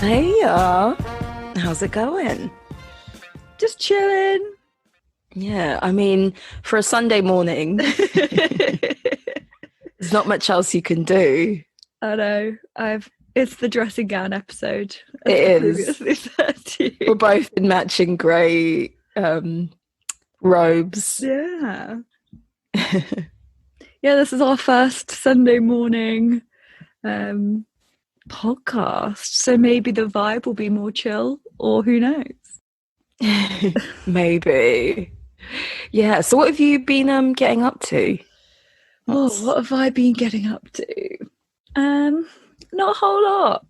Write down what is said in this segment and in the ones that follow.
Hey, how's it going? Just chilling. Yeah, I mean, for a Sunday morning, there's not much else you can do. I know. It's the dressing gown episode, as It I is. previously said to We're you. both in matching grey robes. Yeah. Yeah, this is our first Sunday morning podcast. So maybe the vibe will be more chill, or who knows? Maybe. Yeah, so what have you been getting up to? What have I been getting up to? Not a whole lot.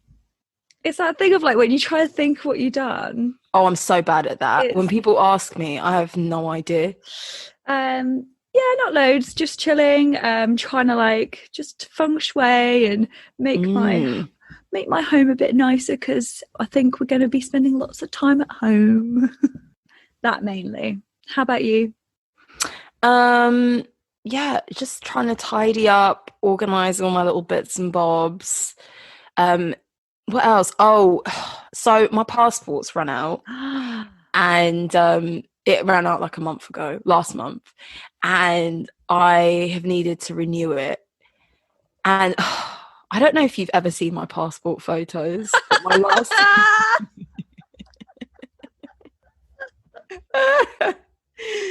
It's that thing of like when you try to think what you've done. Oh, I'm so bad at that. When people ask me, I have no idea. Yeah, not loads, just chilling, trying to like just feng shui and make my home a bit nicer because I think we're going to be spending lots of time at home. That mainly. How about you? Yeah, just trying to tidy up, organize all my little bits and bobs. What else? Oh, so my passport's run out and it ran out like a month ago, last month, and I have needed to renew it. And I don't know if you've ever seen my passport photos, but my last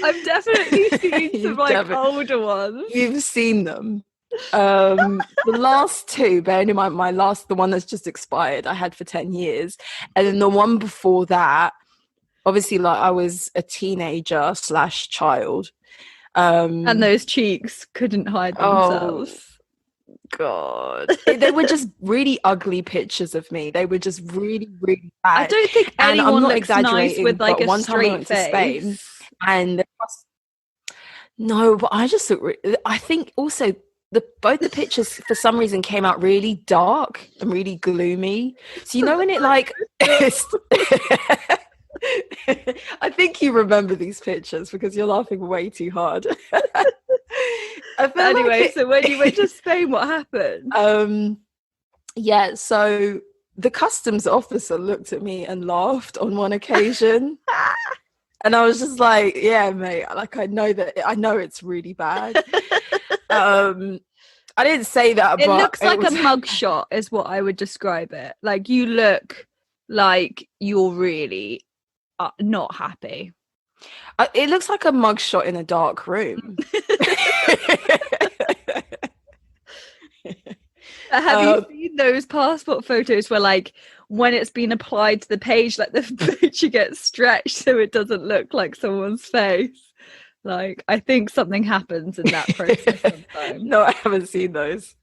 I've definitely seen some like older ones. You've seen them. The last two, bearing in mind the one that's just expired, I had for 10 years. And then the one before that, obviously, like I was a teenager / child. And those cheeks couldn't hide themselves. Oh, God. They were just really ugly pictures of me. They were just really, really bad. I don't think anyone looks nice with like a one straight time I went face. to Spain, and no, but I just look. I think also both the pictures for some reason came out really dark and really gloomy. So you know when it like. I think you remember these pictures because you're laughing way too hard. Anyway, so when you went to Spain, what happened? Yeah, so the customs officer looked at me and laughed on one occasion. And I was just like, yeah, mate, like I know it's really bad. I didn't say that, it but looks like a mugshot is what I would describe it. Like you look like you're really not happy. It looks like a mugshot in a dark room. Have you seen those passport photos where like when it's been applied to the page, like the picture gets stretched so it doesn't look like someone's face? Like I think something happens in that process sometimes. No, I haven't seen those.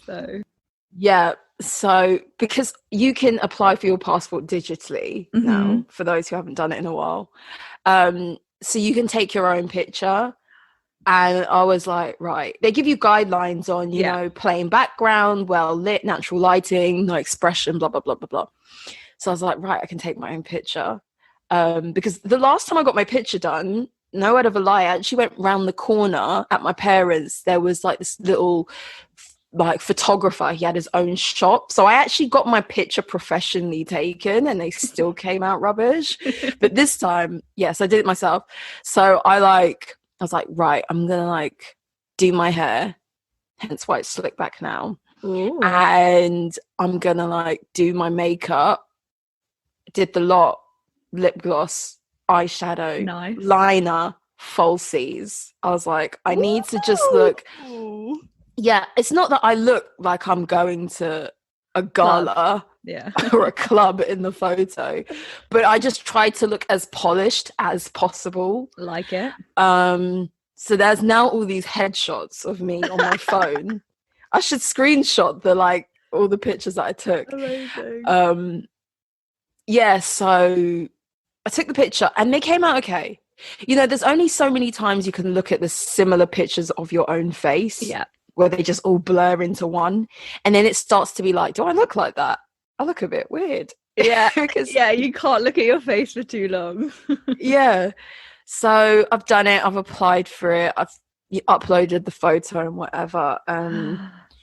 So yeah, so because you can apply for your passport digitally now, for those who haven't done it in a while. So you can take your own picture. And I was like, right, they give you guidelines on, you know, plain background, well lit, natural lighting, no expression, blah, blah, blah, blah, blah. So I was like, right, I can take my own picture. Because the last time I got my picture done, no word of a lie, I actually went round the corner at my parents'. There was like this little like photographer. He had his own shop. So I actually got my picture professionally taken and they still came out rubbish. But this time, yes, I did it myself. So I was like, right, I'm going to like do my hair, hence why it's slick back now. Ooh. And I'm going to like do my makeup, did the lot, lip gloss, eyeshadow, nice. liner, falsies. I was like, I need to just look. Yeah, it's not that I look like I'm going to a gala or a club in the photo, but I just tried to look as polished as possible. Like it. So there's now all these headshots of me on my phone. I should screenshot all the pictures that I took. Amazing. Yeah, so I took the picture and they came out okay. You know, there's only so many times you can look at the similar pictures of your own face. Yeah. Where they just all blur into one. And then it starts to be like, do I look like that? I look a bit weird. Yeah. Because you can't look at your face for too long. Yeah. So I've done it. I've applied for it. I've uploaded the photo and whatever.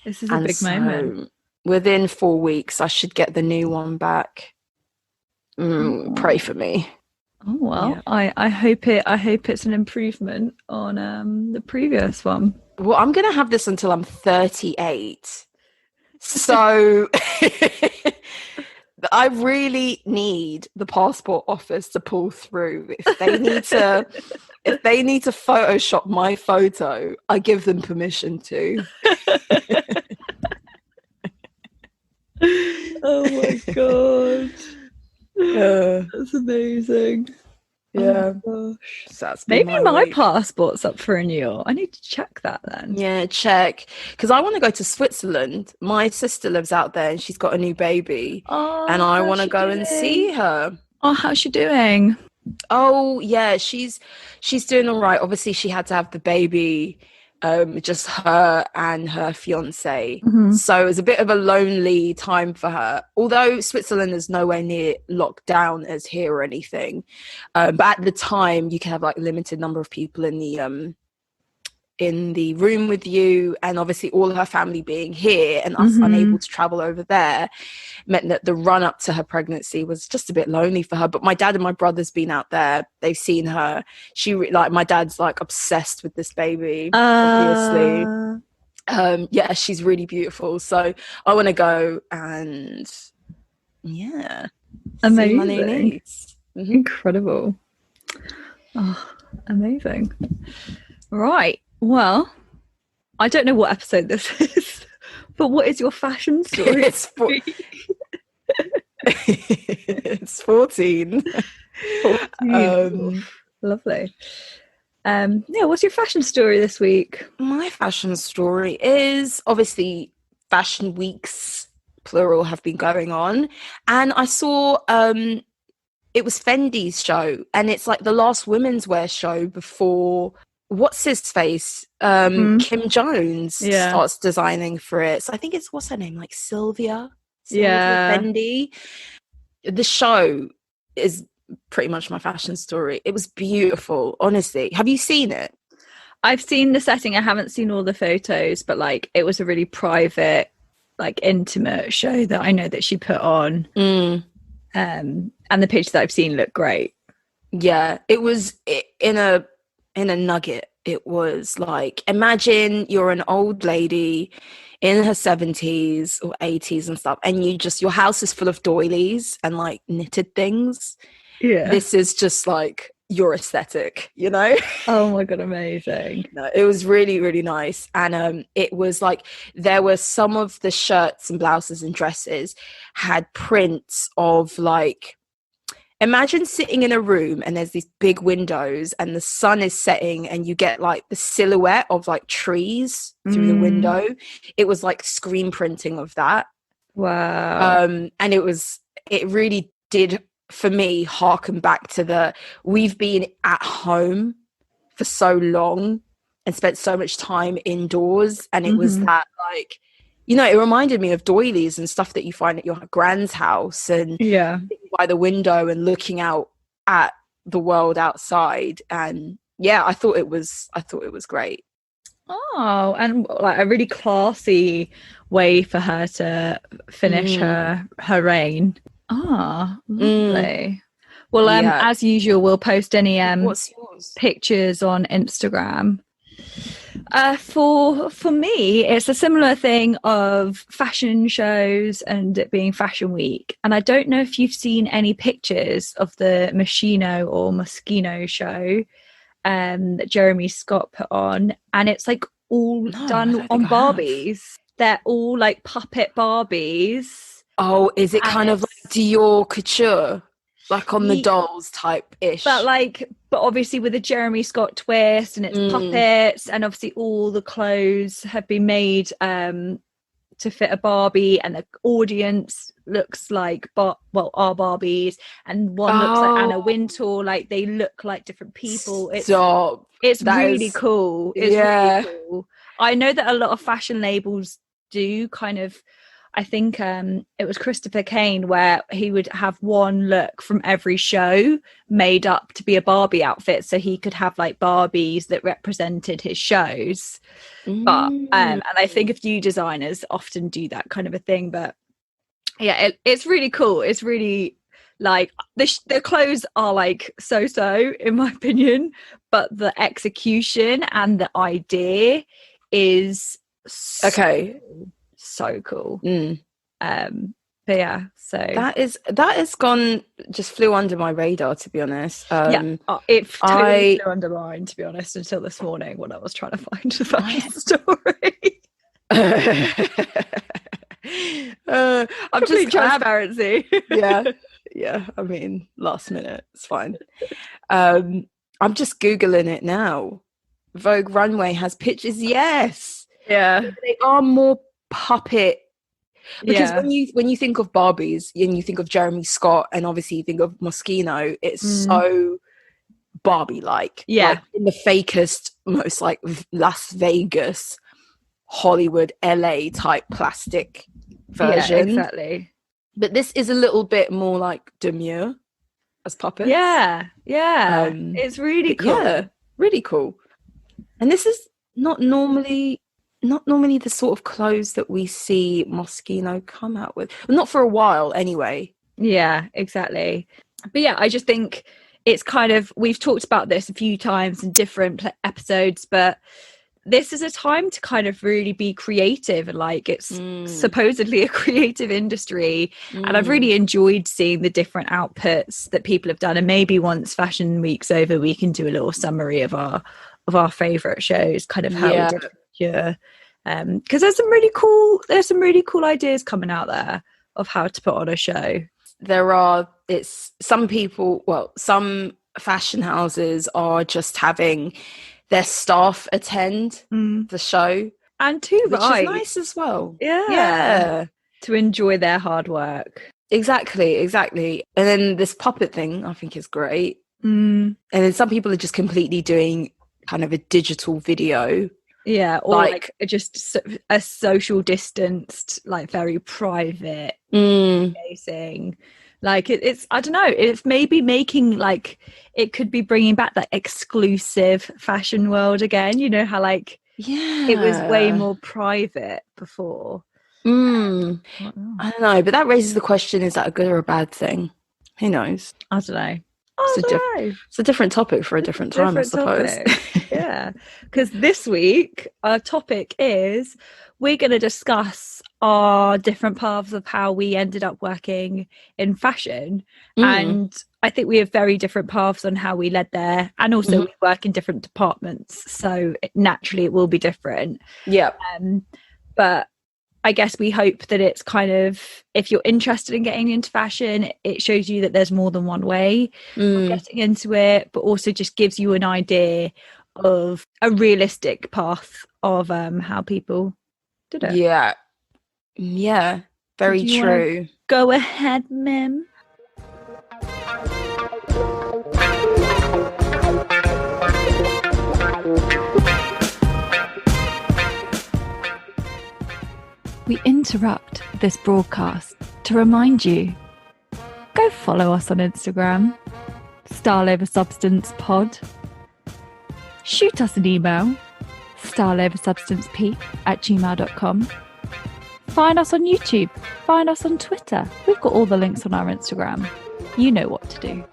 This is a big moment. within 4 weeks, I should get the new one back. Pray for me. Oh well, yeah. I hope it's an improvement on the previous one. Well, I'm gonna have this until I'm 38, so I really need the passport office to pull through. If they need to Photoshop my photo, I give them permission to. Oh my god. That's amazing. Yeah. Oh gosh. So maybe my passport's up for renewal. I need to check that then. Yeah, check. Because I want to go to Switzerland. My sister lives out there and she's got a new baby. And I want to go and see her. Oh, how's she doing? Oh, yeah, she's doing all right. Obviously, she had to have the baby, just her and her fiance. Mm-hmm. So it was a bit of a lonely time for her. Although Switzerland is nowhere near locked down as here or anything. But at the time, you can have like a limited number of people in the room with you, and obviously all her family being here and us unable to travel over there meant that the run up to her pregnancy was just a bit lonely for her. But my dad and my brother's been out there, they've seen her. My dad's like obsessed with this baby, obviously. Yeah, she's really beautiful, so I want to go and amazing. Incredible. Oh, amazing. Right. Well, I don't know what episode this is, but what is your fashion story? It's 14. 14. Lovely. What's your fashion story this week? My fashion story is obviously fashion weeks, plural, have been going on, and I saw it was Fendi's show, and it's like the last women's wear show before what's his face Kim Jones starts designing for it. So I think it's, what's her name, like Sylvia Fendi. The show is pretty much my fashion story. It was beautiful, honestly. Have you seen it? I've seen the setting. I haven't seen all the photos, but like it was a really private, like intimate show that I know that she put on. And the pictures that I've seen look great. Yeah, it was in a nugget. It was like, imagine you're an old lady in her 70s or 80s and stuff, and your house is full of doilies and like knitted things. Yeah, this is just like your aesthetic, you know? Oh my god, amazing. No, it was really, really nice. And it was like, there were some of the shirts and blouses and dresses had prints of like, imagine sitting in a room and there's these big windows and the sun is setting and you get like the silhouette of like trees through the window. It was like screen printing of that. Wow. And it really did, for me, harken back to we've been at home for so long and spent so much time indoors, and it was that, like, you know, it reminded me of doilies and stuff that you find at your grand's house, and by the window and looking out at the world outside. And I thought it was great. Oh, and like a really classy way for her to finish her reign. Ah, lovely. Well, as usual, we'll post any pictures on Instagram. For me, it's a similar thing of fashion shows and it being Fashion Week. And I don't know if you've seen any pictures of the Moschino show that Jeremy Scott put on, and it's like all done on Barbies. They're all like puppet Barbies. Oh, is it kind of like Dior couture, like on the dolls type ish? But obviously with a Jeremy Scott twist, and it's puppets, and obviously all the clothes have been made to fit a Barbie, and the audience looks like are Barbies, and one looks like Anna Wintour. Like they look like different people. It's really cool. It's really cool. I know that a lot of fashion labels do kind of I think it was Christopher Kane, where he would have one look from every show made up to be a Barbie outfit, so he could have like Barbies that represented his shows. But and I think a few designers often do that kind of a thing. But yeah, it's really cool. It's really like the clothes are like so in my opinion, but the execution and the idea is so cool. But yeah, so that is gone, just flew under my radar, to be honest. It totally flew under mine, to be honest, until this morning when I was trying to find the fashion story. I'm just transparency. yeah, I mean, last minute, it's fine. I'm just googling it now. Vogue Runway has pictures. Yes, they are more puppet, because when you think of Barbies and you think of Jeremy Scott, and obviously you think of Moschino, it's so Barbie like in the fakest, most like Las Vegas, Hollywood, LA type plastic version. Exactly. But this is a little bit more like demure as puppets. It's really cool. Really cool. And this is not normally the sort of clothes that we see Moschino come out with. Well, not for a while anyway. Yeah, exactly. But yeah, I just think it's kind of, we've talked about this a few times in different episodes, but this is a time to kind of really be creative, and like it's supposedly a creative industry, and I've really enjoyed seeing the different outputs that people have done. And maybe once Fashion Week's over, we can do a little summary of our favorite shows, kind of how we did it. Because there's some really cool ideas coming out there of how to put on a show. Some fashion houses are just having their staff attend the show, and which is nice as well. Yeah, to enjoy their hard work. Exactly. And then this puppet thing, I think, is great. And then some people are just completely doing kind of a digital video, or like just a social distanced, like very private facing. Like it's I don't know, it's maybe making, like, it could be bringing back that exclusive fashion world again. You know how like it was way more private before. I don't know, but that raises the question, is that a good or a bad thing? Who knows? I don't know. It's a different topic for a different time, I suppose. Yeah, because this week our topic is, we're going to discuss our different paths of how we ended up working in fashion. And I think we have very different paths on how we led there, and also we work in different departments, so naturally it will be different. But I guess we hope that it's kind of, if you're interested in getting into fashion, it shows you that there's more than one way of getting into it, but also just gives you an idea of a realistic path of how people did it. Yeah, very true. Go ahead, Mim. We interrupt this broadcast to remind you, go follow us on Instagram, Style Over Substance Pod. Shoot us an email, styleoversubstancep@gmail.com. Find us on YouTube, find us on Twitter. We've got all the links on our Instagram. You know what to do.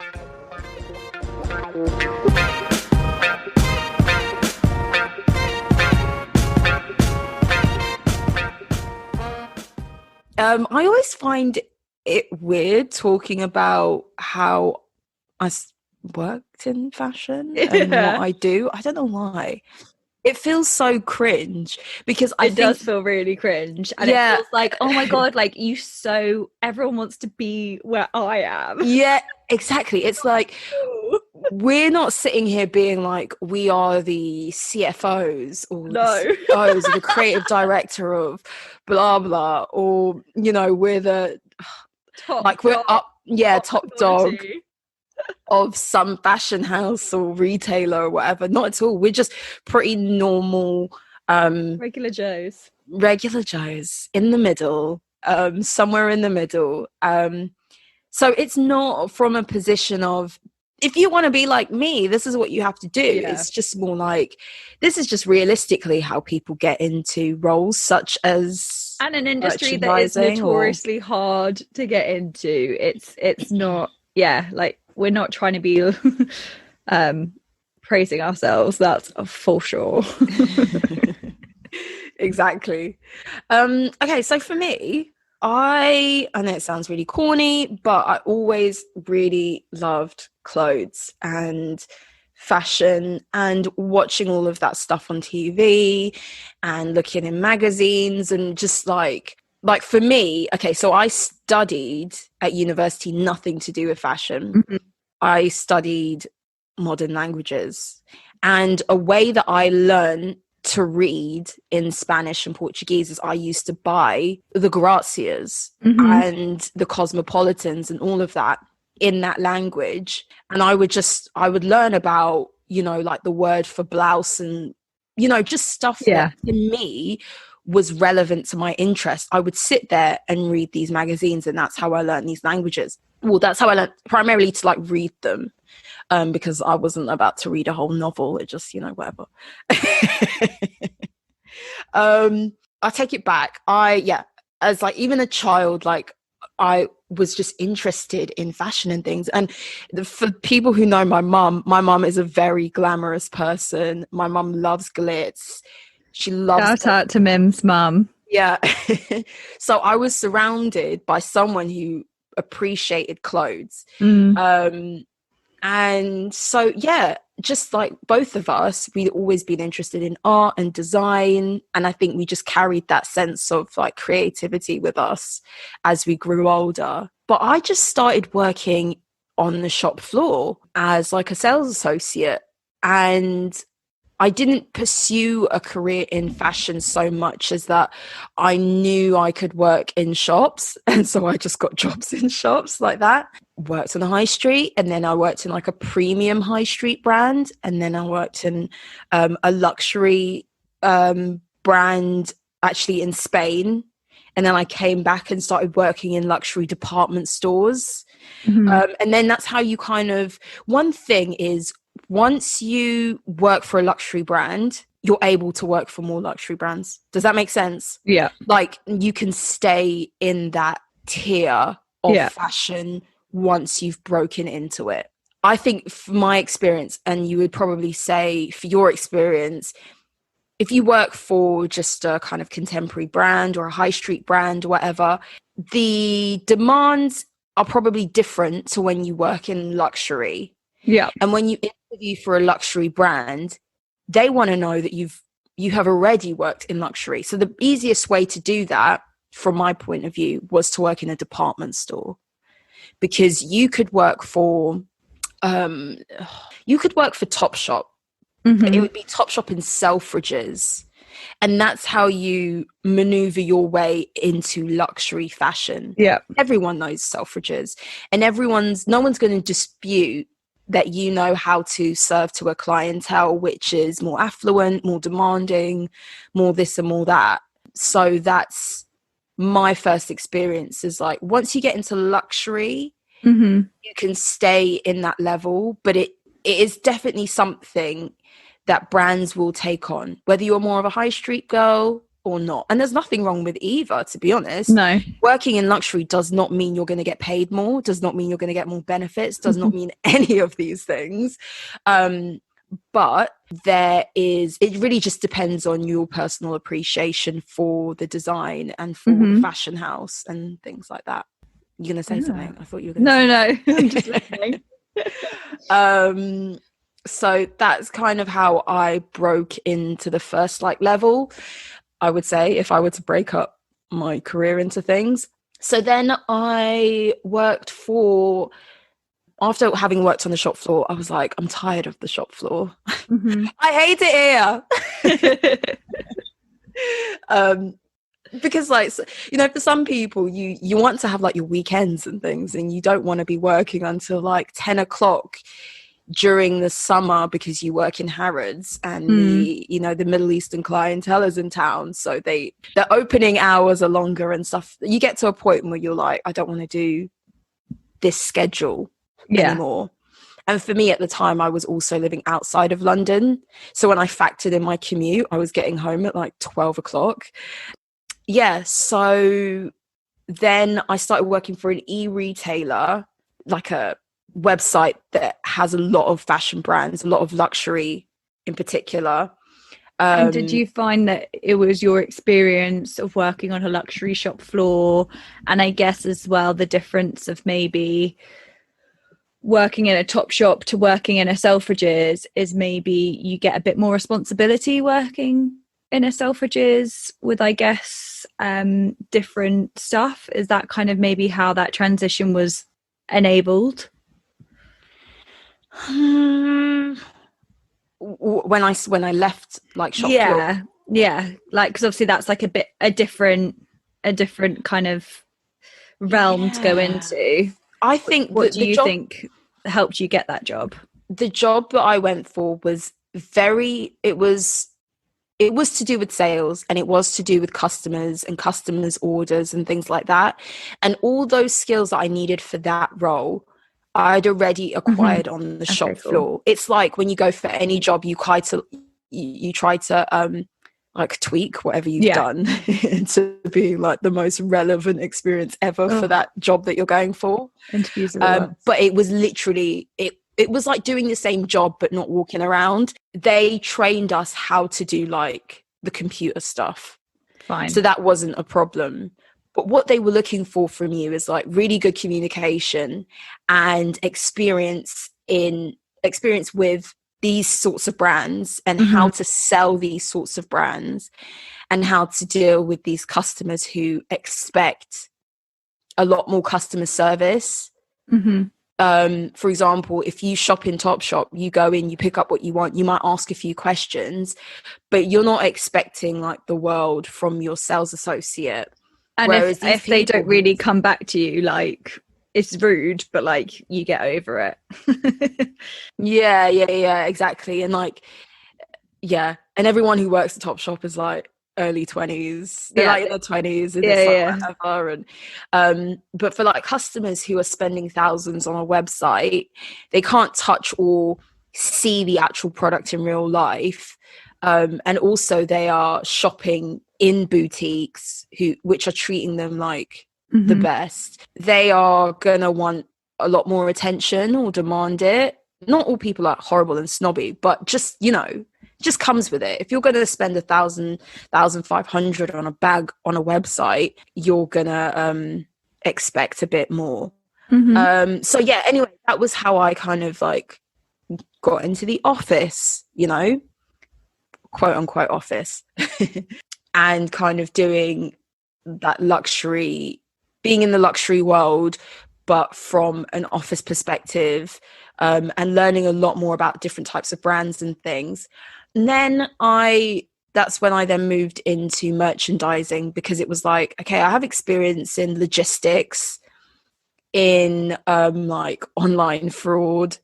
I always find it weird talking about how I worked in fashion and what I do. I don't know why. It feels so cringe, because it does feel really cringe, and it feels like, oh my god, like everyone wants to be where I am. Yeah, exactly. It's like, we're not sitting here being like, we are the CFOs or the CEOs or the creative director of blah blah, or we're the top dog of some fashion house or retailer or whatever. Not at all. We're just pretty normal regular Joes in the middle, somewhere in the middle. So it's not from a position of, if you want to be like me, this is what you have to do. Yeah. It's just more like, this is just realistically how people get into roles such as, and an industry that is notoriously hard to get into. It's not, like, we're not trying to be praising ourselves, that's for sure. Exactly. Okay, so for me, I know it sounds really corny, but I always really loved clothes and fashion and watching all of that stuff on TV and looking in magazines and just like for me, okay, so I studied at university nothing to do with fashion. Mm-hmm. I studied modern languages, and a way that I learned to read in Spanish and Portuguese is I used to buy the Grazias and the Cosmopolitans and all of that in that language. And I would learn about, like the word for blouse and, just stuff that to me was relevant to my interest. I would sit there and read these magazines, and that's how I learned these languages. Well, that's how I learned, primarily to like read them. Because I wasn't about to read a whole novel. It just, whatever. I take it back. As like even a child, like I was just interested in fashion and things. And for people who know my mum is a very glamorous person. My mum loves glitz. She loves... Shout out to Mim's mum. Yeah. So I was surrounded by someone who appreciated clothes. And so, just like both of us, we'd always been interested in art and design. And I think we just carried that sense of like creativity with us as we grew older. But I just started working on the shop floor as like a sales associate. And I didn't pursue a career in fashion so much as that I knew I could work in shops. And so I just got jobs in shops like that. Worked on the high street, and then I worked in like a premium high street brand. And then I worked in a luxury brand actually in Spain. And then I came back and started working in luxury department stores. And then that's how you kind of... One thing is, once you work for a luxury brand, you're able to work for more luxury brands. Does that make sense? Yeah. Like you can stay in that tier of fashion once you've broken into it. I think for my experience, and you would probably say for your experience, if you work for just a kind of contemporary brand or a high street brand or whatever, the demands are probably different to when you work in luxury. Yeah. And when you interview for a luxury brand, they want to know that you have already worked in luxury. So the easiest way to do that, from my point of view, was to work in a department store, because you could work for Topshop. It would be Topshop in Selfridges. And that's how you maneuver your way into luxury fashion. Yeah. Everyone knows Selfridges, and no one's going to dispute that you know how to serve to a clientele which is more affluent, more demanding, more this and more that. So that's my first experience, is like once you get into luxury, you can stay in that level, but it is definitely something that brands will take on, whether you're more of a high street girl or not. And there's nothing wrong with either, to be honest. No. Working in luxury does not mean you're going to get paid more, does not mean you're going to get more benefits, does not mean any of these things. But it really just depends on your personal appreciation for the design and for the fashion house and things like that. You're going to say something? I thought you were going to say No, I'm just listening. So that's kind of how I broke into the first level, I would say, if I were to break up my career into things. So then I worked after having worked on the shop floor, I was like, I'm tired of the shop floor. I hate it here. Because for some people, you want to have your weekends and things, and you don't want to be working until 10 o'clock. during the summer, because you work in Harrods and the Middle Eastern clientele is in town, so the opening hours are longer and stuff. You get to a point where you're like, I don't want to do this schedule anymore. And for me at the time, I was also living outside of London, so when I factored in my commute, I was getting home at like 12 o'clock. So then I started working for an e-retailer, like a website that has a lot of fashion brands, a lot of luxury in particular. And did you find that it was your experience of working on a luxury shop floor, and I guess as well the difference of maybe working in a Topshop to working in a Selfridges is maybe you get a bit more responsibility working in a Selfridges with, I guess, different stuff? Is that kind of maybe how that transition was enabled? When I left like shop floor. Like, because obviously that's like a different kind of realm to go into. I think what do you think helped you get that job? The job that I went for was it was to do with sales, and it was to do with customers and customers' orders and things like that, and all those skills that I needed for that role I'd already acquired on the shop floor. It's like when you go for any job, you try to like tweak whatever you've done to be like the most relevant experience ever for that job that you're going for. Interviews but it was literally it was like doing the same job but not walking around. They trained us how to do like the computer stuff. Fine. So that wasn't a problem. But what they were looking for from you is like really good communication and experience with these sorts of brands, and how to sell these sorts of brands, and how to deal with these customers who expect a lot more customer service. For example, if you shop in Topshop, you go in, you pick up what you want, you might ask a few questions, but you're not expecting like the world from your sales associate. And whereas if they don't really come back to you, like, it's rude, but like you get over it. yeah, exactly. And like, and everyone who works at Topshop is like early 20s. They're like in their 20s and whatever. And but for like customers who are spending thousands on a website, they can't touch or see the actual product in real life. And also they are shopping in boutiques which are treating them like the best. They are gonna want a lot more attention or demand it. Not all people are horrible and snobby, but just, just comes with it. If you're gonna spend 1,500 on a bag on a website, you're gonna expect a bit more. So anyway, that was how I kind of like got into the office, quote unquote office. And kind of doing that luxury, being in the luxury world, but from an office perspective, and learning a lot more about different types of brands and things. And then that's when I then moved into merchandising, because it was like, okay, I have experience in logistics, in like online fraud,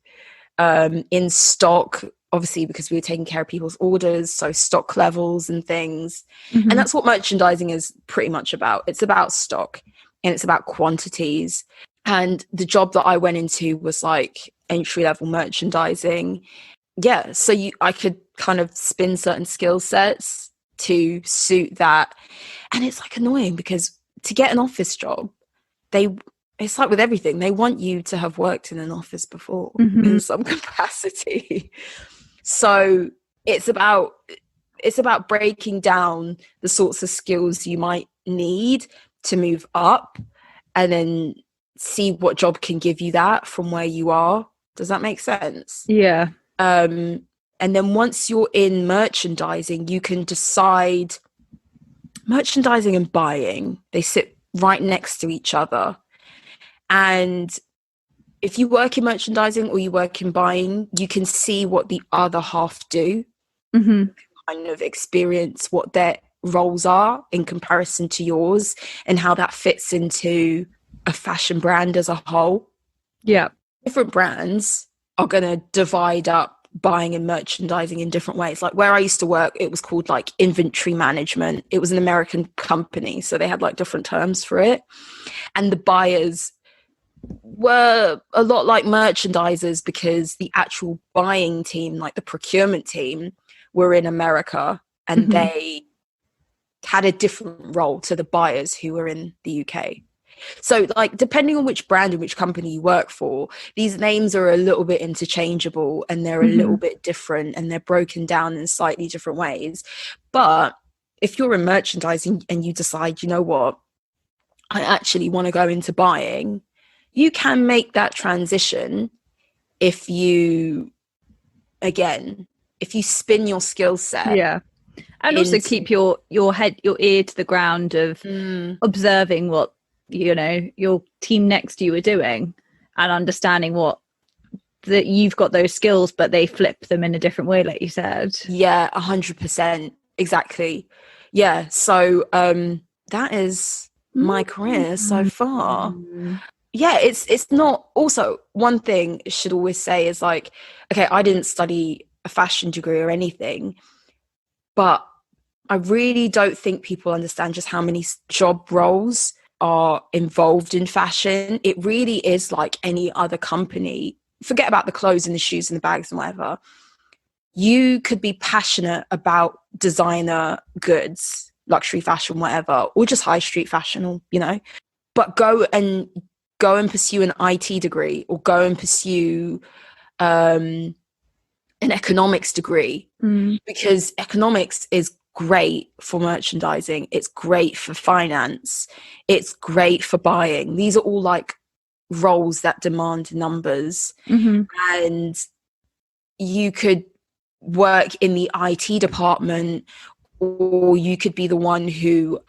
in stock, obviously because we were taking care of people's orders, so stock levels and things. And that's what merchandising is pretty much about. It's about stock and it's about quantities. And the job that I went into was like entry-level merchandising. So I could kind of spin certain skill sets to suit that. And it's like annoying because to get an office job, it's like with everything, they want you to have worked in an office before in some capacity. So it's about breaking down the sorts of skills you might need to move up, and then see what job can give you that from where you are. Does that make sense? Yeah. And then once you're in merchandising, you can decide. Merchandising and buying, they sit right next to each other. And if you work in merchandising or you work in buying, you can see what the other half do, kind of experience what their roles are in comparison to yours, and how that fits into a fashion brand as a whole. Yeah. Different brands are going to divide up buying and merchandising in different ways. Like where I used to work, it was called like inventory management. It was an American company, so they had like different terms for it. And the buyers were a lot like merchandisers, because the actual buying team, like the procurement team, were in America, and they had a different role to the buyers who were in the UK. So like depending on which brand and which company you work for, these names are a little bit interchangeable, and they're a little bit different, and they're broken down in slightly different ways. But if you're in merchandising and you decide, you know what, I actually want to go into buying, you can make that transition if you spin your skill set. And also keep your ear to the ground of observing what, you know, your team next to you are doing, and understanding that you've got those skills, but they flip them in a different way, like you said. 100%, exactly. So that is my career so far. It's not. Also, one thing I should always say is like, okay, I didn't study a fashion degree or anything, but I really don't think people understand just how many job roles are involved in fashion. It really is like any other company. Forget about the clothes and the shoes and the bags and whatever. You could be passionate about designer goods, luxury fashion, whatever, or just high street fashion, or, you know, but go and pursue an IT degree, or go and pursue an economics degree, because economics is great for merchandising, it's great for finance, it's great for buying. These are all like roles that demand numbers, and you could work in the IT department, or you could be the one who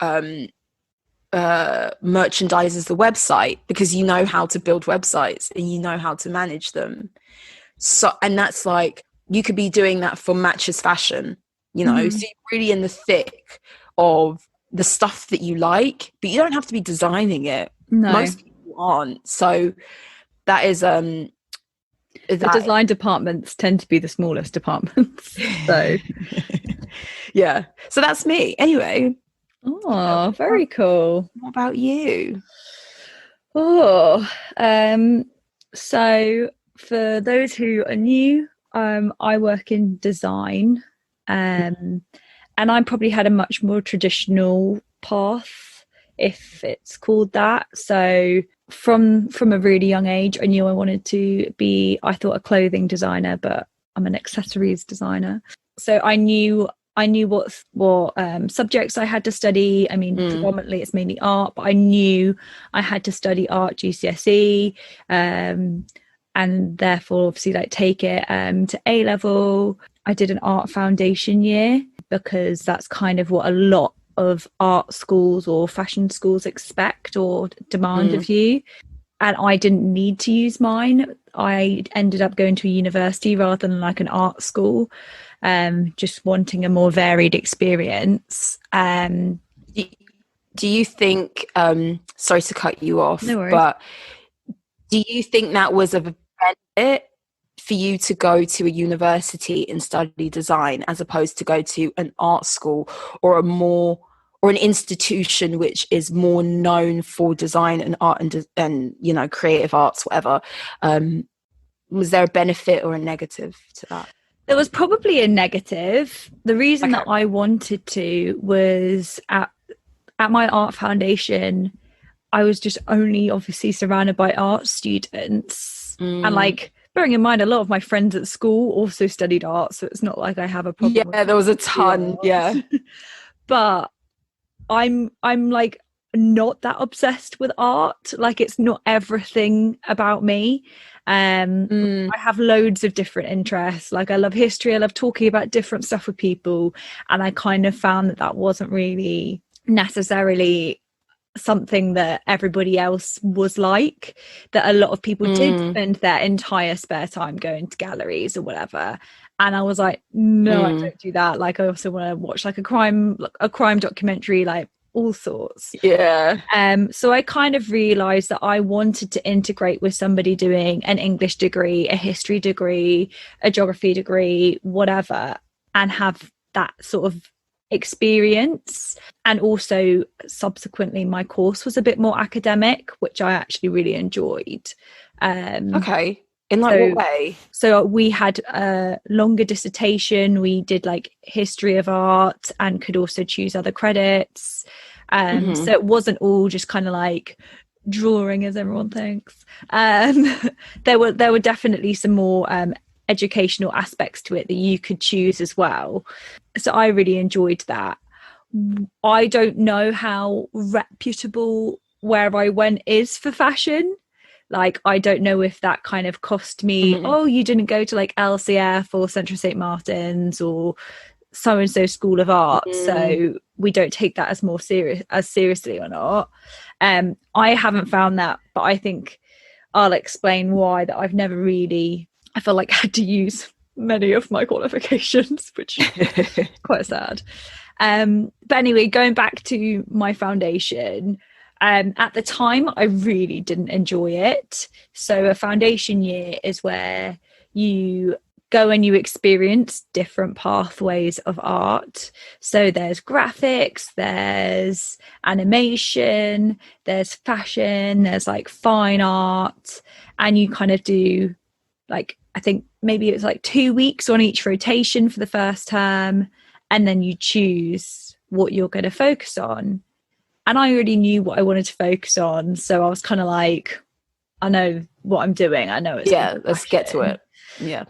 merchandises the website, because you know how to build websites and you know how to manage them. So, and that's like, you could be doing that for Matches Fashion, you know. So you're really in the thick of the stuff that you like, but you don't have to be designing it. No. Most people aren't. So that is the design departments tend to be the smallest departments. So so that's me anyway. Oh, very cool. What about you? So for those who are new, I work in design, and I probably had a much more traditional path, if it's called that. So from a really young age, I knew I wanted to be, I thought, a clothing designer, but I'm an accessories designer. So I knew what subjects I had to study. I mean, predominantly it's mainly art, but I knew I had to study art GCSE, and therefore obviously like take it to A level. I did an art foundation year, because that's kind of what a lot of art schools or fashion schools expect or demand of you. And I didn't need to use mine. I ended up going to a university rather than like an art school, just wanting a more varied experience. Do you think, sorry to cut you off, no worries, but do you think that was a benefit for you to go to a university and study design, as opposed to go to an art school or an institution which is more known for design and art and you know, creative arts, whatever? Was there a benefit or a negative to that? There was probably a negative. The reason that I wanted to was at my art foundation, I was just only obviously surrounded by art students, and like, bearing in mind, a lot of my friends at school also studied art, so it's not like I have a problem. Yeah, there was a ton. Yeah. But I'm like not that obsessed with art. Like, it's not everything about me. I have loads of different interests. Like, I love history, I love talking about different stuff with people, and I kind of found that wasn't really necessarily something that everybody else was like, that a lot of people did spend their entire spare time going to galleries or whatever. And I was like, no, I don't do that. Like, I also want to watch like a crime documentary, like all sorts. Yeah. So I kind of realized that I wanted to integrate with somebody doing an English degree, a history degree, a geography degree, whatever, and have that sort of experience. And also subsequently my course was a bit more academic, which I actually really enjoyed. Okay. In like what way? So we had a longer dissertation. We did like history of art and could also choose other credits. So it wasn't all just kind of like drawing, as everyone thinks. There were definitely some more educational aspects to it that you could choose as well. So I really enjoyed that. I don't know how reputable where I went is for fashion. Like, I don't know if that kind of cost me, oh, you didn't go to like LCF or Central St. Martin's or so-and-so School of Art, so we don't take that as seriously or not. I haven't found that, but I think I'll explain why, that I've never really, I feel like, had to use many of my qualifications, which is quite sad. But anyway, going back to my foundation, at the time I really didn't enjoy it. So a foundation year is where you go and you experience different pathways of art. So there's graphics, there's animation, there's fashion, there's like fine art, and you kind of do like, I think maybe it's like 2 weeks on each rotation for the first term, and then you choose what you're going to focus on. And I already knew what I wanted to focus on, so I was kind of like, I know what I'm doing. I know it's let's get to it. Yeah.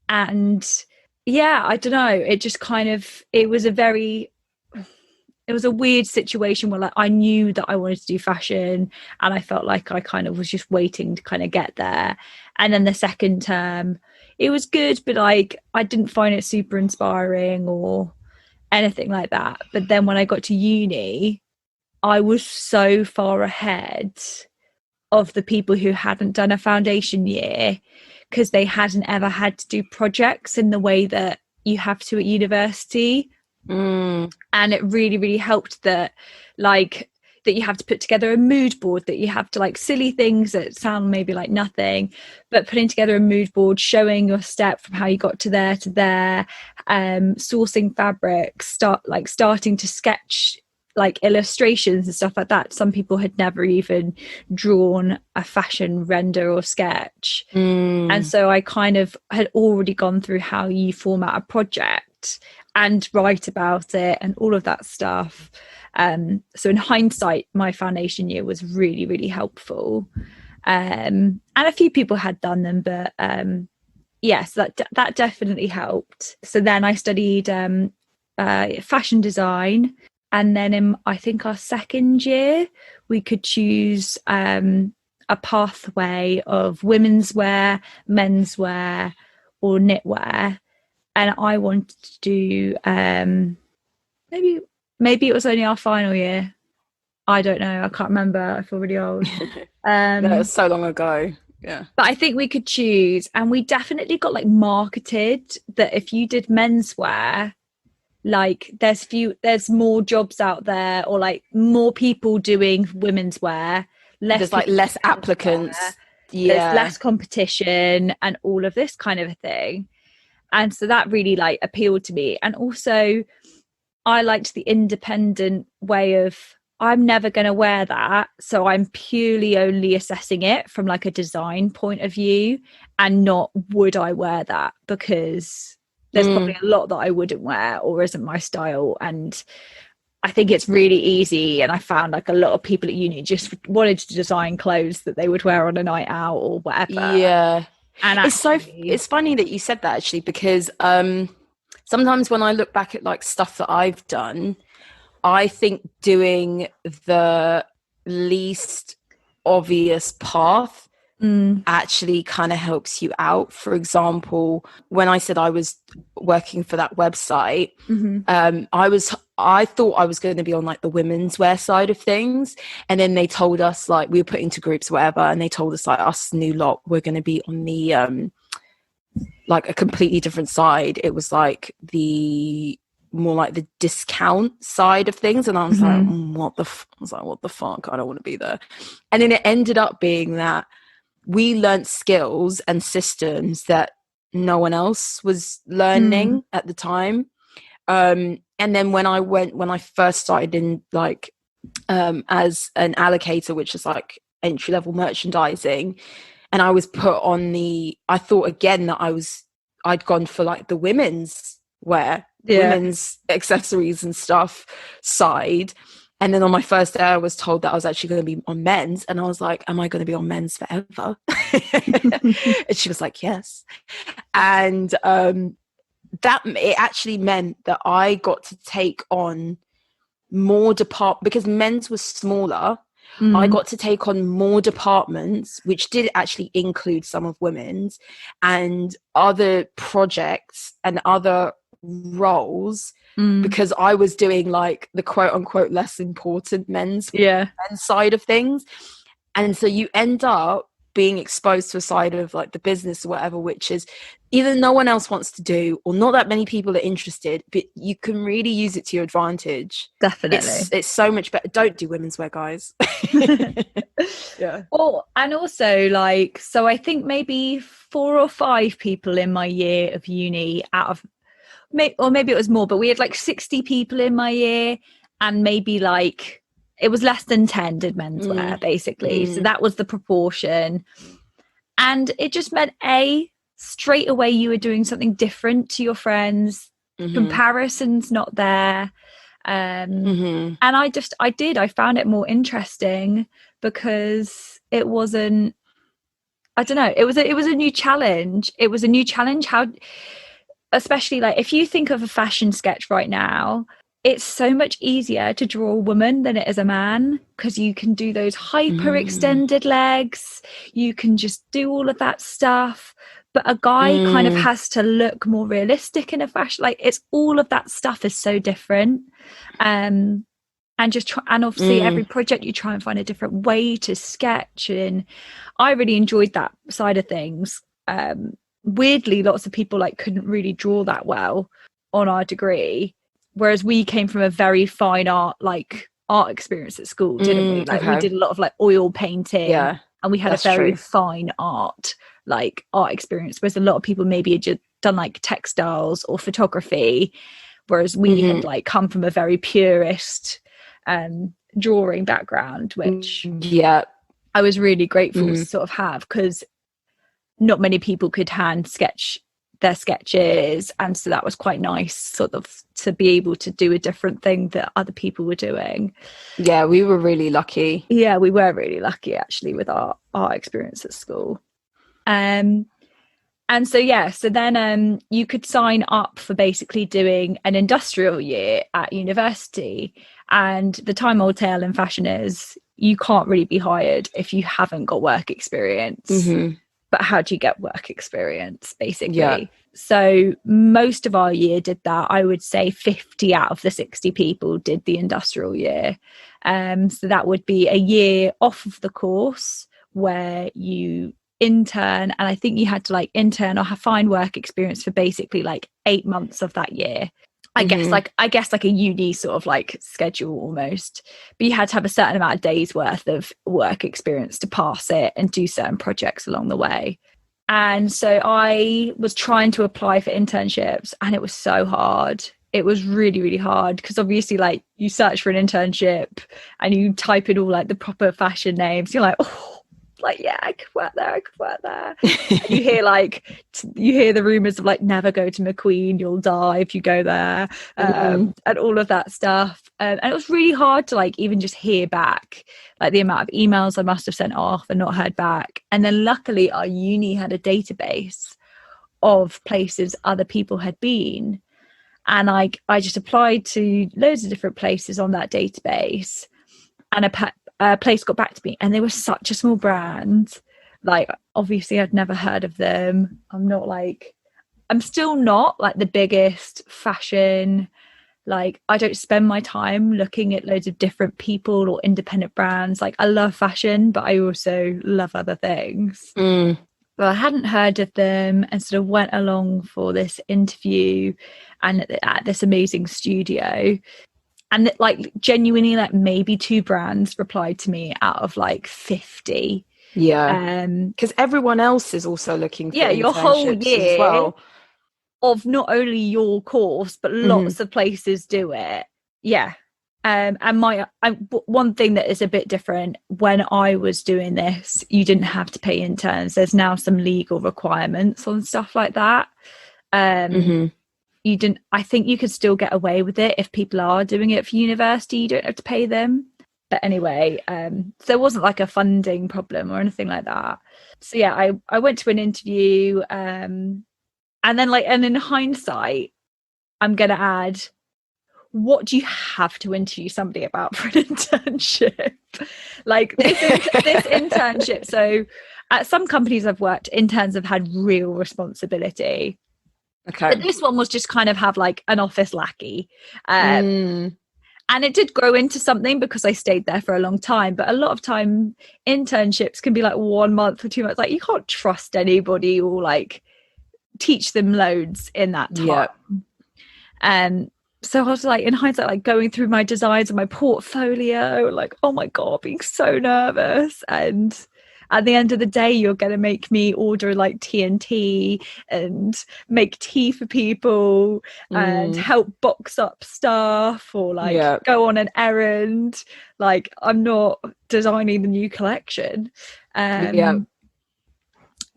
And yeah, I don't know. It just kind of, it was a weird situation where like I knew that I wanted to do fashion, and I felt like I kind of was just waiting to kind of get there. And then the second term, it was good, but like I didn't find it super inspiring or anything like that. But then when I got to uni, I was so far ahead of the people who hadn't done a foundation year, because they hadn't ever had to do projects in the way that you have to at university. And it really, really helped that, like, that you have to put together a mood board, that you have to like silly things that sound maybe like nothing, but putting together a mood board, showing your step from how you got to there, sourcing fabrics, starting to sketch like illustrations and stuff like that. Some people had never even drawn a fashion render or sketch. And so I kind of had already gone through how you format a project and write about it and all of that stuff. So in hindsight, my foundation year was really, really helpful. And a few people had done them, but yes, that definitely helped. So then I studied fashion design. And then in, I think, our second year, we could choose a pathway of women's wear, men's wear, or knitwear. And I wanted to do maybe it was only our final year. I don't know. I can't remember. I feel really old. No, it was so long ago. Yeah. But I think we could choose, and we definitely got like marketed that if you did menswear, like there's more jobs out there, or like more people doing women's wear, there's like less applicants, there's less competition and all of this kind of a thing. And so that really like appealed to me. And also I liked the independent way of, I'm never going to wear that, so I'm purely only assessing it from like a design point of view, and not would I wear that, because there's probably a lot that I wouldn't wear or isn't my style. And I think it's really easy. And I found like a lot of people at uni just wanted to design clothes that they would wear on a night out or whatever. Yeah. And it's funny that you said that, actually, because sometimes when I look back at like stuff that I've done, I think doing the least obvious path actually kind of helps you out. For example, when I said I was working for that website, I thought I was going to be on like the women's wear side of things, and then they told us, like, we were put into groups or whatever, and they told us like us new lot we're going to be on the like a completely different side. It was like the more like the discount side of things, and I was like, what the fuck, I don't want to be there. And then it ended up being that we learned skills and systems that no one else was learning at the time. And then when I first started in like as an allocator, which is like entry level merchandising, and I was put on I thought again that I'd gone for like the women's wear, women's accessories and stuff side. And then on my first day I was told that I was actually going to be on men's, and I was like, am I going to be on men's forever? And she was like, yes. And that it actually meant that I got to take on more because men's was smaller. I got to take on more departments, which did actually include some of women's, and other projects and other roles, because I was doing like the quote unquote less important men's side of things. And so you end up being exposed to a side of like the business or whatever, which is either no one else wants to do or not that many people are interested, but you can really use it to your advantage. Definitely. It's so much better. Don't do women's wear, guys. Yeah. Well, and also like, so I think maybe 4 or 5 people in my year of uni out of, or maybe it was more, but we had like 60 people in my year, and maybe like it was less than 10 did menswear, basically. So that was the proportion. And it just meant straight away you were doing something different to your friends. Comparison's not there. And I found it more interesting because it wasn't, I don't know, it was a new challenge. It was a new challenge. How, especially like if you think of a fashion sketch right now, it's so much easier to draw a woman than it is a man, because you can do those hyper extended legs, you can just do all of that stuff. But a guy kind of has to look more realistic in a fashion, like it's all of that stuff is so different. And obviously every project you try and find a different way to sketch, and I really enjoyed that side of things. Weirdly, lots of people like couldn't really draw that well on our degree, whereas we came from a very fine art experience at school, didn't we? Like we did a lot of like oil painting, and we had a very fine art experience, whereas a lot of people maybe had just done like textiles or photography, whereas we had like come from a very purist drawing background, which I was really grateful to sort of have, because not many people could hand sketch their sketches, and so that was quite nice sort of to be able to do a different thing that other people were doing. We were really lucky. We were really lucky actually with our experience at school. And so then you could sign up for basically doing an industrial year at university, and the time old tale in fashion is you can't really be hired if you haven't got work experience. But how do you get work experience, basically? So most of our year did that. I would say 50 out of the 60 people did the industrial year. So that would be a year off of the course where you intern, and I think you had to like intern or find work experience for basically like 8 months of that year. I guess like a uni sort of like schedule almost, but you had to have a certain amount of days worth of work experience to pass it and do certain projects along the way. And so I was trying to apply for internships, and it was so hard. It was really, really hard, because obviously like you search for an internship and you type in all like the proper fashion names. You're like, oh, like, yeah, I could work there. You hear the rumors of like, never go to McQueen, you'll die if you go there, and all of that stuff. And it was really hard to like even just hear back, like the amount of emails I must have sent off and not heard back. And then luckily our uni had a database of places other people had been, and I just applied to loads of different places on that database, and a place got back to me, and they were such a small brand. Like obviously I'd never heard of them. I'm still not like the biggest fashion, like I don't spend my time looking at loads of different people or independent brands. Like I love fashion, but I also love other things. Well, I hadn't heard of them and sort of went along for this interview and at this amazing studio. And like genuinely, like maybe 2 brands replied to me out of like 50. Yeah. Because everyone else is also looking for your whole year as well. Of not only your course, but lots of places do it. Yeah. And one thing that is a bit different, when I was doing this, you didn't have to pay interns. There's now some legal requirements on stuff like that. You didn't. I think you could still get away with it if people are doing it for university. You don't have to pay them. But anyway, there wasn't like a funding problem or anything like that. So yeah, I went to an interview, and in hindsight, I'm going to add, what do you have to interview somebody about for an internship? Like this internship. So at some companies I've worked, interns have had real responsibility. Okay. But this one was just kind of have like an office lackey. And it did grow into something because I stayed there for a long time. But a lot of time internships can be like 1 month or 2 months. Like you can't trust anybody or like teach them loads in that time. So I was like, in hindsight, like going through my designs and my portfolio, like, oh my God, being so nervous. And at the end of the day, you're going to make me order like TNT and make tea for people and help box up stuff or like go on an errand. Like I'm not designing the new collection.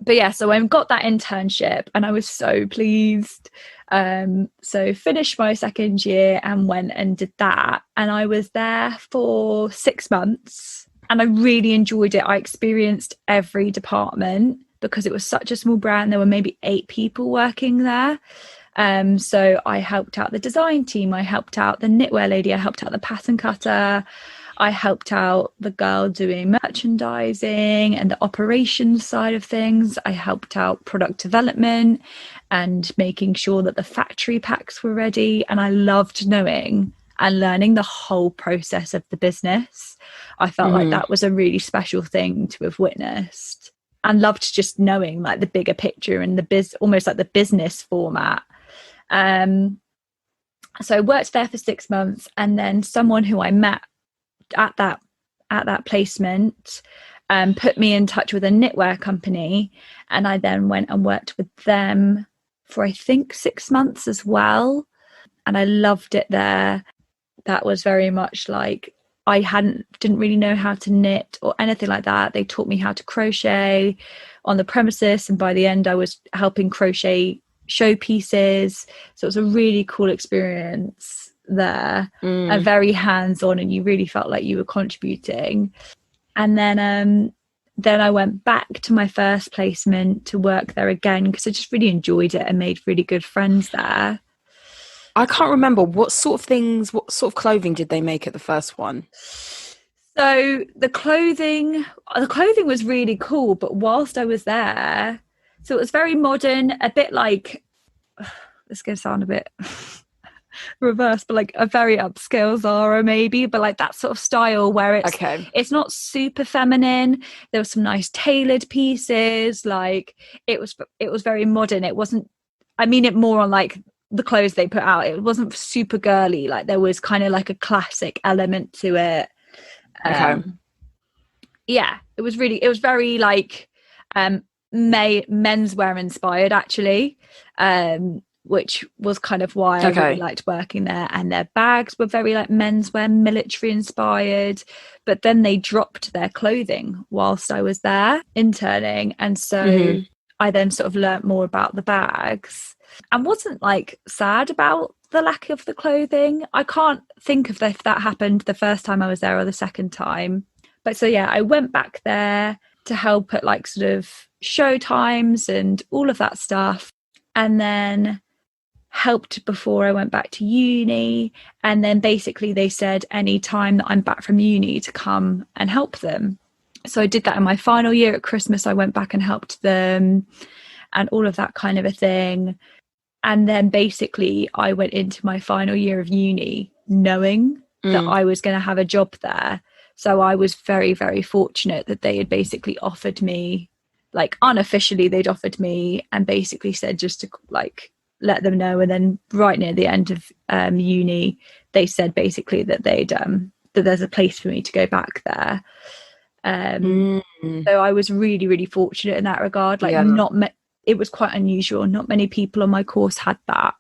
But yeah, so I got that internship and I was so pleased. So finished my second year and went and did that. And I was there for 6 months and I really enjoyed it. I experienced every department because it was such a small brand. There were maybe 8 people working there. So I helped out the design team. I helped out the knitwear lady. I helped out the pattern cutter. I helped out the girl doing merchandising and the operations side of things. I helped out product development and making sure that the factory packs were ready. And I loved knowing and learning the whole process of the business. I felt like that was a really special thing to have witnessed, and loved just knowing like the bigger picture and almost like the business format. So I worked there for 6 months, and then someone who I met at that placement put me in touch with a knitwear company, and I then went and worked with them for I think 6 months as well, and I loved it there. That was very much like I didn't really know how to knit or anything like that. They taught me how to crochet on the premises, and by the end I was helping crochet showpieces. So it was a really cool experience there, and very hands-on, and you really felt like you were contributing. And then I went back to my first placement to work there again because I just really enjoyed it and made really good friends there. I can't remember what sort of clothing did they make at the first one? So the clothing was really cool, but whilst I was there, so it was very modern, a bit like, this is going to sound a bit reverse, but like a very upscale Zara maybe, but like that sort of style where it's not super feminine. There were some nice tailored pieces, like it was very modern. It wasn't, I mean it more on like the clothes they put out. It wasn't super girly, like there was kind of like a classic element to it. Yeah, it was very like menswear inspired actually, which was kind of why I really liked working there. And their bags were very like menswear, military inspired, but then they dropped their clothing whilst I was there interning, and so I then sort of learnt more about the bags and wasn't like sad about the lack of the clothing. I can't think of if that happened the first time I was there or the second time, but so yeah, I went back there to help at like sort of show times and all of that stuff, and then helped before I went back to uni. And then basically they said any time that I'm back from uni to come and help them. So I did that in my final year at Christmas. I went back and helped them and all of that kind of a thing. And then basically I went into my final year of uni knowing that I was going to have a job there. So I was very, very fortunate that they had basically offered me like unofficially they'd offered me and basically said just to like let them know. And then right near the end of uni, they said basically that they'd that there's a place for me to go back there. So I was really, really fortunate in that regard. Like it was quite unusual. Not many people on my course had that.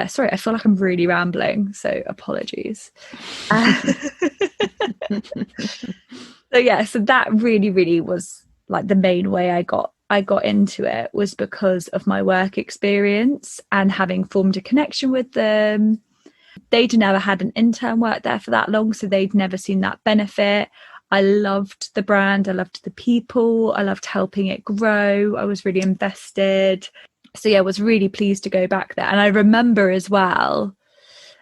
Sorry, I feel like I'm really rambling, so apologies. So yeah, so that really, really was like the main way I got into it, was because of my work experience and having formed a connection with them. They'd never had an intern work there for that long, so they'd never seen that benefit. I loved the brand, I loved the people, I loved helping it grow. I was really invested. So yeah, I was really pleased to go back there. And I remember as well,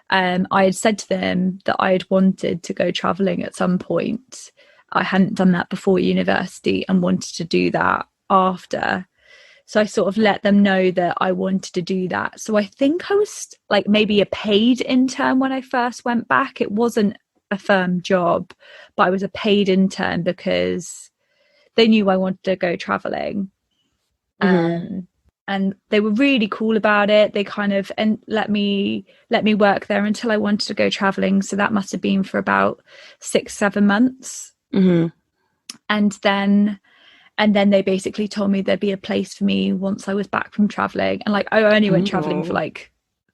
I had said to them that I had wanted to go travelling at some point. I hadn't done that before university and wanted to do that after. So I sort of let them know that I wanted to do that. So I think I was like maybe a paid intern when I first went back. It wasn't a firm job, but I was a paid intern because they knew I wanted to go travelling. And they were really cool about it. They kind of let me work there until I wanted to go travelling. So that must have been for about 6-7 months. And then they basically told me there'd be a place for me once I was back from travelling. And like I only went travelling for like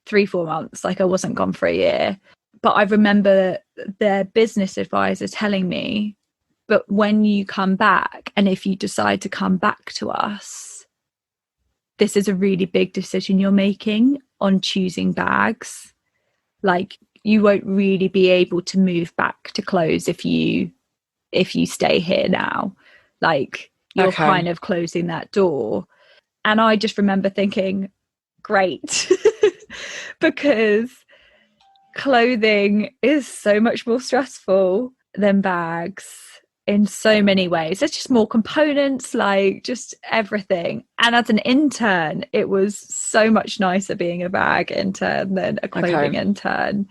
3-4 months. Like I wasn't gone for a year. But I remember their business advisor telling me, but when you come back, and if you decide to come back to us, this is a really big decision you're making on choosing bags. Like you won't really be able to move back to clothes if you stay here now. Like you're kind of closing that door. And I just remember thinking, great, because clothing is so much more stressful than bags in so many ways. There's just more components, like just everything. And as an intern, it was so much nicer being a bag intern than a clothing intern.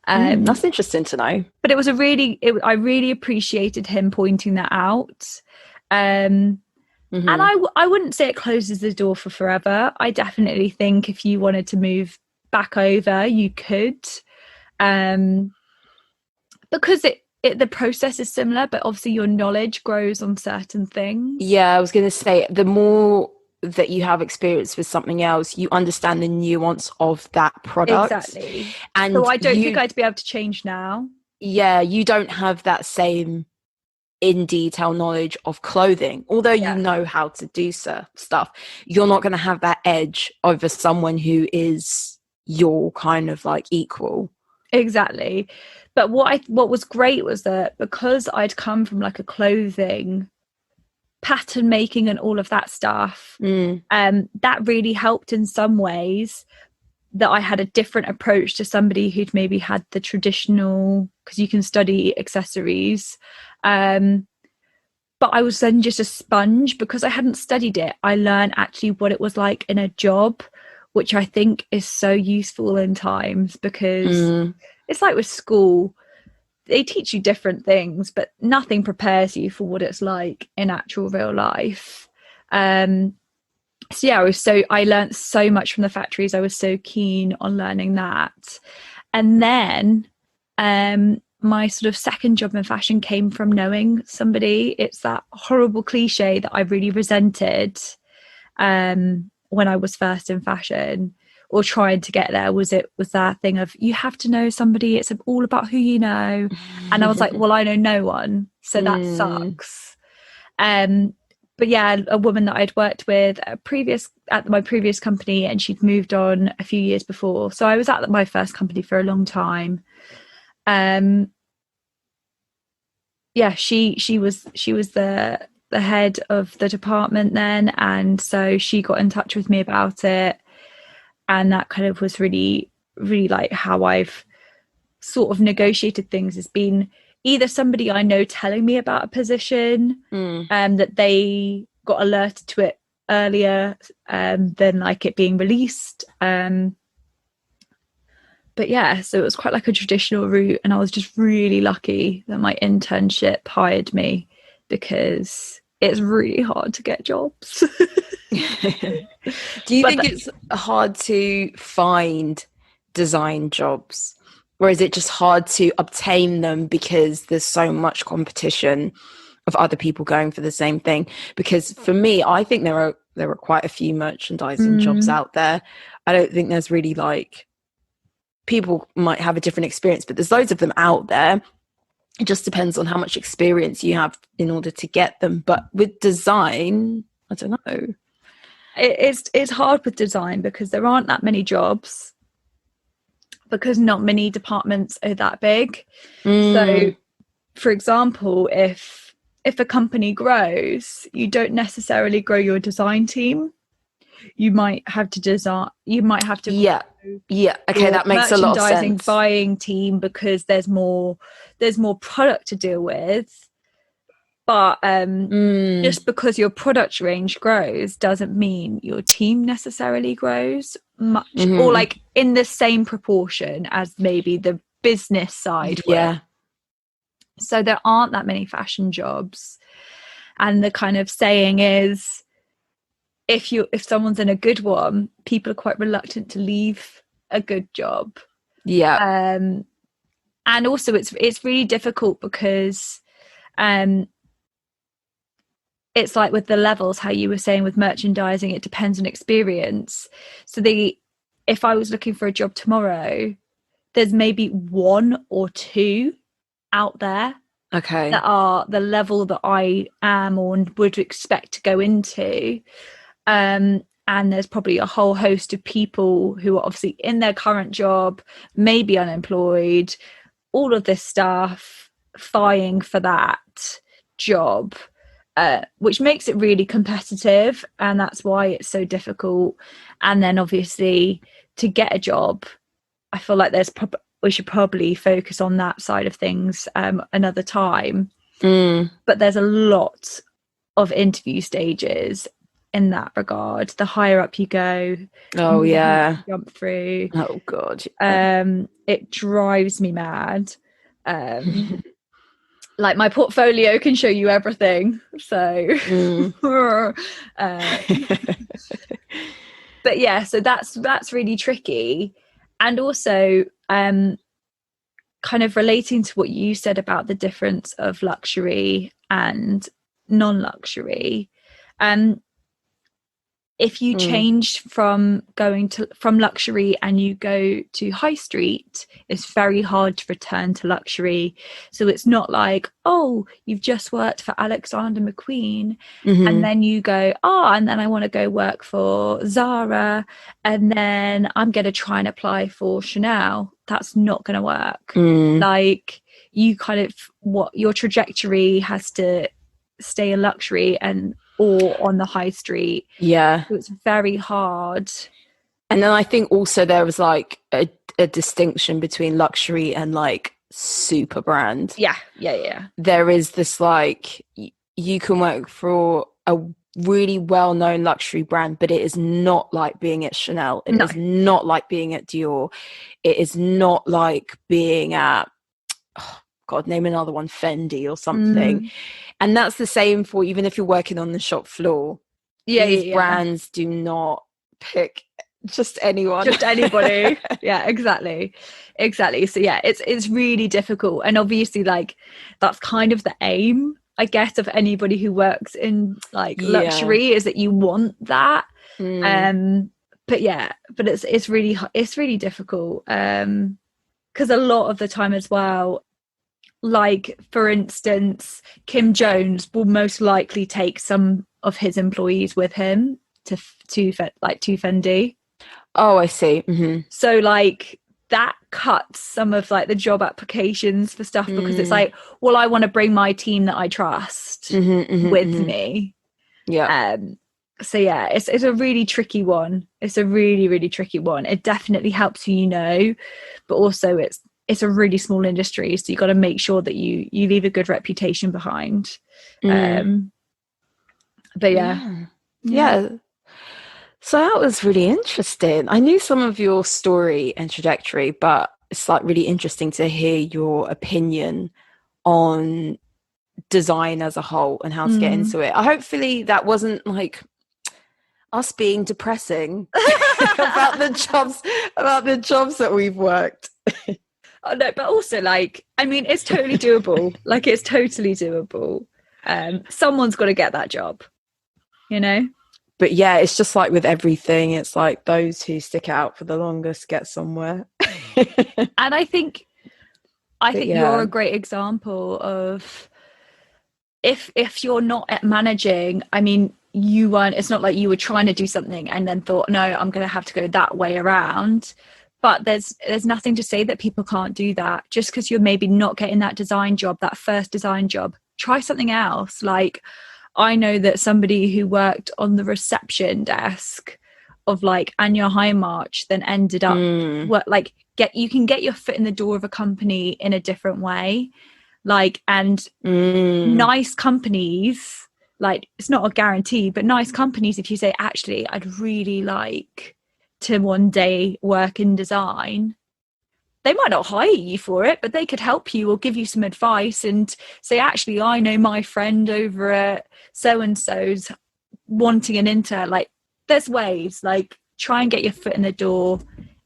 That's interesting to know. But it was I really appreciated him pointing that out. And I wouldn't say it closes the door for forever. I definitely think if you wanted to move back over, you could. Because the process is similar, but obviously your knowledge grows on certain things. Yeah, I was going to say, the more that you have experience with something else, you understand the nuance of that product. Exactly. And so I don't think I'd be able to change now. Yeah, you don't have that same in detail knowledge of clothing. Although you know how to do stuff, you're not going to have that edge over someone who is your kind of like equal. Exactly. But what was great was that because I'd come from like a clothing pattern making and all of that stuff, that really helped in some ways, that I had a different approach to somebody who'd maybe had the traditional, because you can study accessories. But I was then just a sponge because I hadn't studied it. I learned actually what it was like in a job, which I think is so useful in times, because it's like with school, they teach you different things, but nothing prepares you for what it's like in actual real life. So yeah, I learned so much from the factories. I was so keen on learning that. And then my sort of second job in fashion came from knowing somebody. It's that horrible cliche that I really resented when I was first in fashion, or trying to get there. Was that thing of, you have to know somebody, it's all about who you know. And I was like, well, I know no one, so that sucks. But yeah, a woman that I'd worked with at my previous company, and she'd moved on a few years before. So I was at my first company for a long time. Yeah, she was the head of the department then, and so she got in touch with me about it. And that kind of was really, really like how I've sort of negotiated things, has been either somebody I know telling me about a position, that they got alerted to it earlier than like it being released. But yeah, so it was quite like a traditional route, and I was just really lucky that my internship hired me, because it's really hard to get jobs. Do you think it's hard to find design jobs, or is it just hard to obtain them because there's so much competition of other people going for the same thing? Because for me, I think there are quite a few merchandising jobs out there. I don't think there's really like, people might have a different experience, but there's loads of them out there. It just depends on how much experience you have in order to get them. But with design, I don't know. It's hard with design because there aren't that many jobs, because not many departments are that big. So, for example, if a company grows, you don't necessarily grow your design team. You might have to okay, that makes a lot of sense. Buying team, because there's more product to deal with. But just because your product range grows doesn't mean your team necessarily grows much, or like in the same proportion as maybe the business side will. So there aren't that many fashion jobs, and the kind of saying is, if someone's in a good one, people are quite reluctant to leave a good job. And also it's really difficult because it's like with the levels, how you were saying with merchandising, it depends on experience. So if I was looking for a job tomorrow, there's maybe one or two out there that are the level that I am or would expect to go into. And there's probably a whole host of people who are obviously in their current job, maybe unemployed, all of this stuff, vying for that job. Which makes it really competitive, and that's why it's so difficult. And then obviously to get a job, I feel like we should probably focus on that side of things another time. But there's a lot of interview stages in that regard. The higher up you go, jump through. Oh god. It drives me mad. Like my portfolio can show you everything, so but yeah, so that's really tricky. And also kind of relating to what you said about the difference of luxury and non-luxury, if you change from luxury and you go to high street, it's very hard to return to luxury. So it's not like, oh, you've just worked for Alexander McQueen and then you go, and then I want to go work for Zara, and then I'm going to try and apply for Chanel. That's not going to work. Like, you kind of, your trajectory has to stay in luxury or on the high street. So it's very hard. And then I think also there was like a distinction between luxury and like super brand. There is this like, you can work for a really well-known luxury brand, but it is not like being at Chanel. It is not like being at Dior. It is not like being at name another one, Fendi or something. And that's the same for even if you're working on the shop floor. These brands do not pick just anyone. Just anybody. Exactly. So yeah, it's really difficult. And obviously, like, that's kind of the aim, I guess, of anybody who works in like luxury, is that you want that. But it's really difficult. Because a lot of the time as well, like, for instance, Kim Jones will most likely take some of his employees with him to Fendi. Oh, I see. So like that cuts some of like the job applications for stuff, because it's like, well, I want to bring my team that I trust with me. So yeah, it's a really tricky one. It's a really, really tricky one. It definitely helps who you know, but also it's a really small industry, so you got to make sure that you leave a good reputation behind. But yeah. So that was really interesting. I knew some of your story and trajectory, but it's like really interesting to hear your opinion on design as a whole and how to get into it. Hopefully that wasn't like us being depressing about the jobs that we've worked. Oh, no, but also, like, I mean, it's totally doable. Like, it's totally doable. Someone's got to get that job, you know? But yeah, it's just like with everything. It's like those who stick out for the longest get somewhere. And I think you're a great example of if you're not at managing, I mean, it's not like you were trying to do something and then thought, no, I'm going to have to go that way around. But there's nothing to say that people can't do that. Just because you're maybe not getting that design job, that first design job, try something else. Like, I know that somebody who worked on the reception desk of like Anya High March then ended up you can get your foot in the door of a company in a different way. Like, and nice companies, like, it's not a guarantee, but nice companies, if you say, actually, I'd really like to one day work in design, they might not hire you for it, but they could help you or give you some advice and say, actually, I know my friend over at so-and-so's wanting an intern. Like, there's ways, like, try and get your foot in the door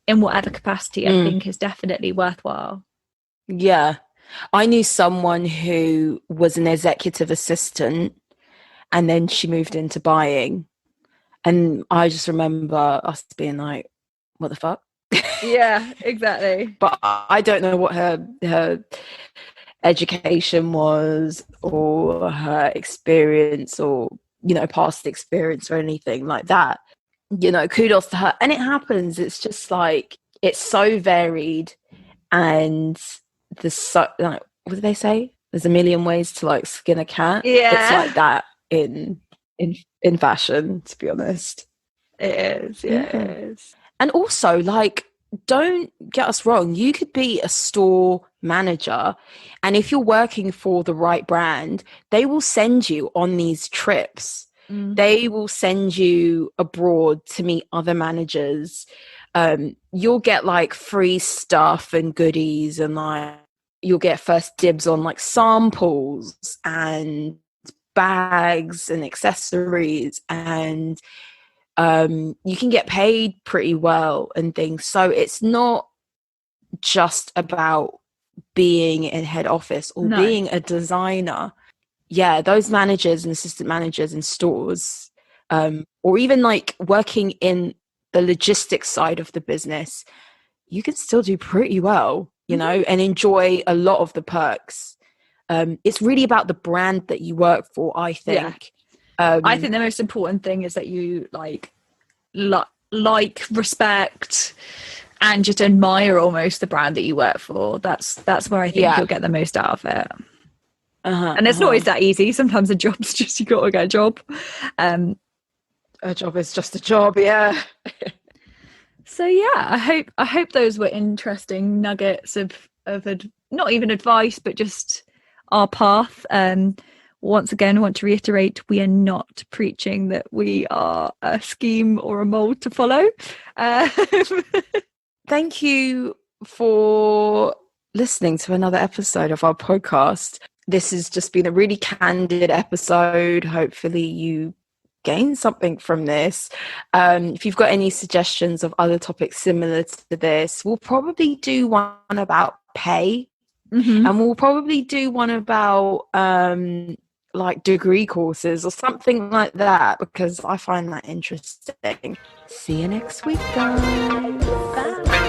in whatever capacity. I think is definitely worthwhile. Yeah. I knew someone who was an executive assistant and then she moved into buying. And I just remember us being like, what the fuck? Yeah, exactly. But I don't know what her education was or her experience or, you know, past experience or anything like that. You know, kudos to her. And it happens. It's just like, it's so varied. And there's so, like, what do they say? There's a million ways to like skin a cat. Yeah. It's like that in fashion, to be honest. It is, yeah. It is. And also, like, don't get us wrong, you could be a store manager, and if you're working for the right brand, they will send you on these trips. They will send you abroad to meet other managers. You'll get like free stuff and goodies, and like you'll get first dibs on like samples and bags and accessories, and you can get paid pretty well and things. So it's not just about being in head office or being a designer. Yeah, those managers and assistant managers in stores, or even like working in the logistics side of the business, you can still do pretty well, you know, and enjoy a lot of the perks. It's really about the brand that you work for, I think. Yeah. I think the most important thing is that you like, respect, and just admire almost the brand that you work for. That's where I think you'll get the most out of it. And it's not always that easy. Sometimes a job's just, you got to get a job. A job is just a job, yeah. So yeah, I hope those were interesting nuggets of not even advice, but just our path. Once again, I want to reiterate, we are not preaching that we are a scheme or a mold to follow. Thank you for listening to another episode of our podcast. This has just been a really candid episode. Hopefully you gain something from this. If you've got any suggestions of other topics similar to this, we'll probably do one about pay. And we'll probably do one about like degree courses or something like that, because I find that interesting. See you next week, guys. Bye.